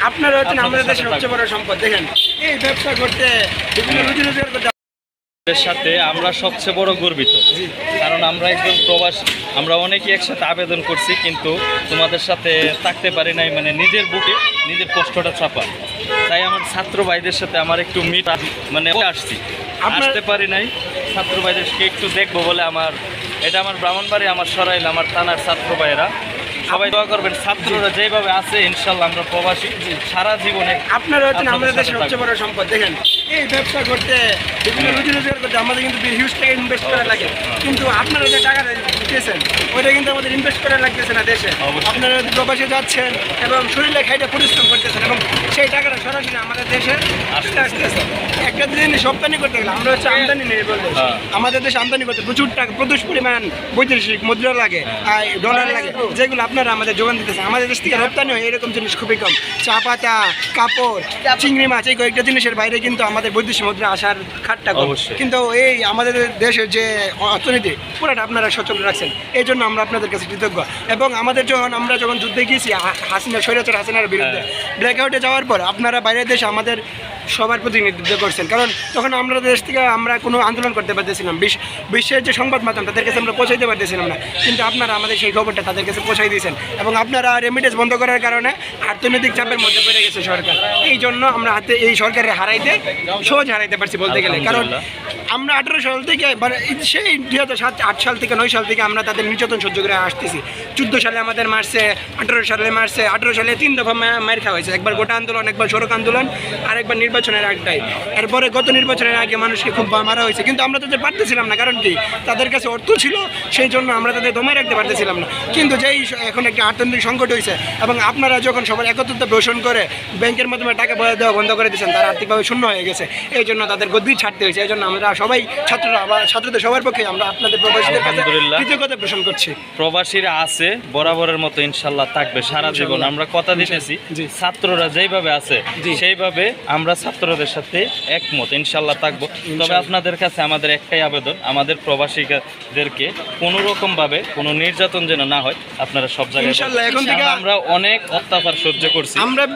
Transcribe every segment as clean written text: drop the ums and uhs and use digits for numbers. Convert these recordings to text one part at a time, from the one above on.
আপনারা হচ্ছেন আমাদের দেশের সবচেয়ে বড় সম্পদ। দেখেন এই ব্যবসা করতে বিভিন্ন রুজি রোজগার করতে এর সাথে আমরা সবচেয়ে বড় গর্বিত, কারণ আমরা একজন প্রবাসী। আমরা অনেকেই একসাথে আবেদন করছি, কিন্তু তোমাদের সাথে থাকতে পারি নাই, মানে নিজের বুকে নিজের কষ্টটা চাপা। তাই আমার ছাত্র ভাইদের সাথে আমার একটু মানে আসছি, আসতে পারি নাই। ছাত্র ভাইদেরকে একটু দেখবো বলে এটা আমার ব্রাহ্মণবাড়ি, আমার সরাইল, আমার থানার ছাত্র ভাইয়েরা সবাই দোয়া করবেন। ছাত্ররা যেভাবে আছে ইনশাল্লাহ আমরা প্রবাসী সারা জীবনে। আপনারা হচ্ছেন আমাদের দেশের সবচেয়ে বড় সম্পদ। দেখেন এই ব্যবসা করতে বিভিন্ন রুজি রোজগার করতে আমাদের কিন্তু হিউজ টাকা ইনভেস্ট করা লাগে, কিন্তু আপনারা যে টাকাটা দিতেছেন ওইটা কিন্তু আমাদের ইনভেস্ট করা লাগতেছে না দেশে। আপনারা প্রবাসে যাচ্ছেন এবং শরীরে খাইটা পরিশ্রম করতেছেন এবং সেই টাকাটা সরাসরি আমাদের দেশে আসতেছে। একটা জিনিস রপ্তানি করতে গেলে আমরা হচ্ছে আমদানি নেই বলতে, আমাদের দেশে আমদানি করতে প্রচুর টাকা, প্রচুর পরিমাণ বৈদেশিক মুদ্রা লাগে, ডলার লাগে, যেগুলো আপনারা আমাদের যোগান দিতেছেন। আমাদের দেশ থেকে রপ্তানি হয় এরকম জিনিস খুবই কম। চা পাতা, কাপড়, চিংড়ি মাছ, এই কয়েকটা জিনিসের বাইরে কিন্তু আমাদের বৈদেশিক মুদ্রা আসার খাটটা কম। কিন্তু এই আমাদের দেশের যে অর্থনীতি পুরোটা আপনারা সচল রাখছেন, এই জন্য আমরা আপনাদের কাছে কৃতজ্ঞ। এবং আমরা যখন যুদ্ধে গিয়েছি স্বৈরাচার হাসিনার বিরুদ্ধে, ব্ল্যাকআউটে যাওয়ার পর আপনারা বাইরের দেশে আমাদের সবার প্রতিনিধিত্ব করছেন, কারণ তখন আমরা দেশ থেকে আমরা কোনো আন্দোলন করতে পারতেছিলাম, বিশ্বের যে সংবাদ মাধ্যম তাদের কাছে আমরা পৌঁছাইতে পারতেছিলাম না, কিন্তু আপনারা আমাদের সেই খবরটা তাদের কাছে পৌঁছাই দিয়েছেন। এবং আপনারা রেমিটেন্স বন্ধ করার কারণে অর্থনৈতিক চাপের মধ্যে পড়ে গেছে সরকার, এই জন্য আমরা এই সরকারের সহজ হারাইতে পারছি বলতে গেলে। কারণ আমরা 18 সাল থেকে সেই 2007-8 সাল থেকে 9 সাল থেকে আমরা তাদের নির্যাতন সহ্য করে আসতেছি। 14 সালে আমাদের মারছে, 18 সালে মারছে, 18 সালে 3 দফা মার খাওয়া হয়েছে, একবার গোটা আন্দোলন, একবার সড়ক আন্দোলন, আর একবার নির্বাচনের আগটাই। এরপরে গত নির্বাচনের আগে মানুষকে খুব মারা হয়েছে, কিন্তু আমরা তাদের পারতেছিলাম না, কারণ কি তাদের কাছে অর্থ ছিল, সেই জন্য আমরা তাদের দমায় রাখতে পারতেছিলাম না। কিন্তু যেই এখন একটা অর্থনৈতিক সংকট হয়েছে এবং আপনারা যখন সবার একত্রিত পোষণ করে ব্যাংকের মাধ্যমে টাকা দেওয়া বন্ধ করে দিয়েছেন, তারা আর্থিকভাবে শূন্য হয়ে গেছে, এই জন্য তাদের গদি ছাড়তে হয়েছে। এই জন্য আমরা সবাই ছাত্রদের সবার পক্ষে আমরা আপনাদের প্রবাসীদের কাছে কৃতজ্ঞতা পোষণ করছি। প্রবাসীরা আছে বরাবরের মতো ইনশাল্লাহ থাকবে সারা জীবন, আমরা কথা দিতেছি। ছাত্ররা যেইভাবে আছে সেইভাবে আমরা ছাত্রদের সাথে একমত, ইনশাল্লাহ থাকবো। তবে আপনাদের কাছে আমাদের একটাই আবেদন, আমাদের প্রবাসীদেরকে কোনো রকম ভাবে কোনো নির্যাতন যেন না হয়। আপনারা সব জায়গায় এখন থেকে আমরা অনেক অত্যাচার সহ্য করছি।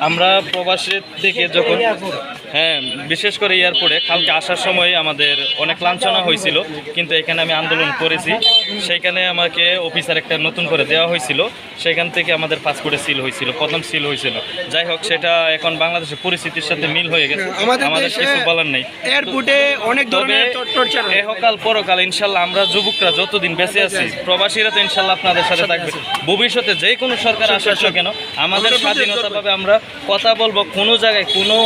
আমরা প্রবাসী থেকে যখন বিশেষ করে এয়ারপোর্টে কালকে আসার সময় আমাদের অনেক লাঞ্ছনা হয়েছিল, কিন্তু এখানে আমি আন্দোলন করেছি, সেইখানে আমাকে অফিসার একটা নতুন করে দেওয়া হয়েছিল, সেখান থেকে আমাদের পাসপোর্টে সিল হয়েছিল, প্রথম সিল হয়েছিল। যাই হোক, সেটা এখন বাংলাদেশের পরিস্থিতির সাথে মিল হয়ে গেছে, আমাদের কিছু বলার নেই। এয়ারপোর্টে অনেক ধরনের টর্চার হয়, এহকাল পরকাল ইনশাল্লাহ আমরা যুবকরা যতদিন বেঁচে আছি, প্রবাসীরা তো ইনশাল্লাহ আপনাদের সাথে থাকবে। ভবিষ্যতে যে কোনো সরকার আসুক না কেন, আমাদের স্বাধীনতাভাবে আমরা কথা বলবো। কোনো জায়গায় কোনো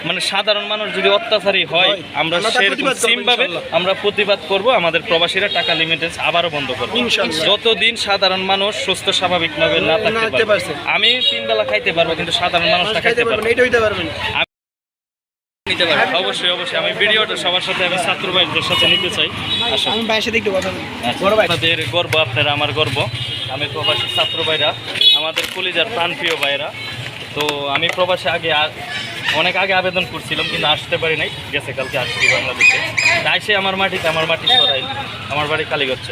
মানে সাধারণ মানুষ যদি অত্যাচারী হয়, আমরা সেরকমভাবে আমরা প্রতিবাদ করব। আমাদের প্রবাসীরা টাকা লিমিটেন্স আবারও বন্ধ করবো, যতদিন সাধারণ মানুষ সুস্থ স্বাভাবিকভাবে না থাকতে পারবে। আমি 3 বেলা খাইতে পারবো, কিন্তু সাধারণ মানুষটা খাইতে পারবে অবশ্যই অবশ্যই। আমি ভিডিওটা সবার সাথে, আমি ছাত্র ভাইদের সাথে নিতে চাই। আপনাদের গর্ব, আপনারা আমার গর্ব। আমি প্রবাসী ছাত্র ভাইরা, আমাদের কলিজার প্রাণপ্রিয় ভাইরা। তো আমি প্রবাসী অনেক আগে আবেদন করছিলাম, কিন্তু আসতে পারি নাই, গেছে কালকে আসছি বাংলাদেশে। তাই আমার মাটি সরাই, আমার বাড়ি কালীগঞ্জ।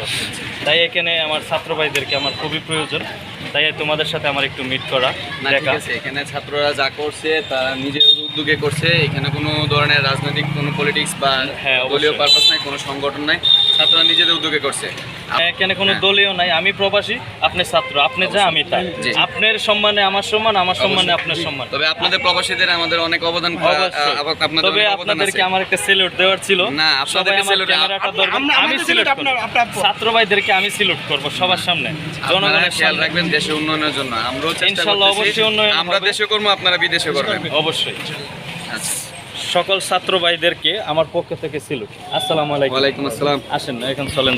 তাই এখানে আমার ছাত্র ভাইদেরকে আমার খুবই প্রয়োজন, তাই তোমাদের সাথে আমার একটু মিট করা দেখা। এখানে ছাত্ররা যা করছে তারা নিজের উদ্যোগে করছে, এখানে কোনো ধরনের রাজনৈতিক কোনো পলিটিক্স বা দলীয় পারপাস নাই, কোনো সংগঠন নাই, ছাত্ররা নিজেদের উদ্যোগে করছে। এখানে কোনো দলীয় নাই, আমি প্রবাসী, আপনি ছাত্র, আপনি যা আমি তাই। আপনার সম্মানে আমার সম্মান, আমার সম্মানে আপনার সম্মান। তবে আপনাদের প্রবাসীদের আমাদের অনেক অবদান, তবে আপনাদেরকে আমার একটা সেলুট দেওয়ার ছিল। না, আপনাদেরকে সেলুট, আমি সিলেক্ট করব, ছাত্র ভাইদেরকে আমি সিলেক্ট করব সবার সামনে। জনগণের খেয়াল রাখবেন দেশের উন্নয়নের জন্য, আমরাও ইনশাআল্লাহ অবশ্যই উন্নয়ন, আমরা দেশে করবো, আপনারা বিদেশে করবেন অবশ্যই। সকল ছাত্র ভাইদেরকে আমার পক্ষ থেকে সিলেট। আসসালামু আলাইকুম। ওয়ালাইকুম আসসালাম। আসেন এখন চলেন।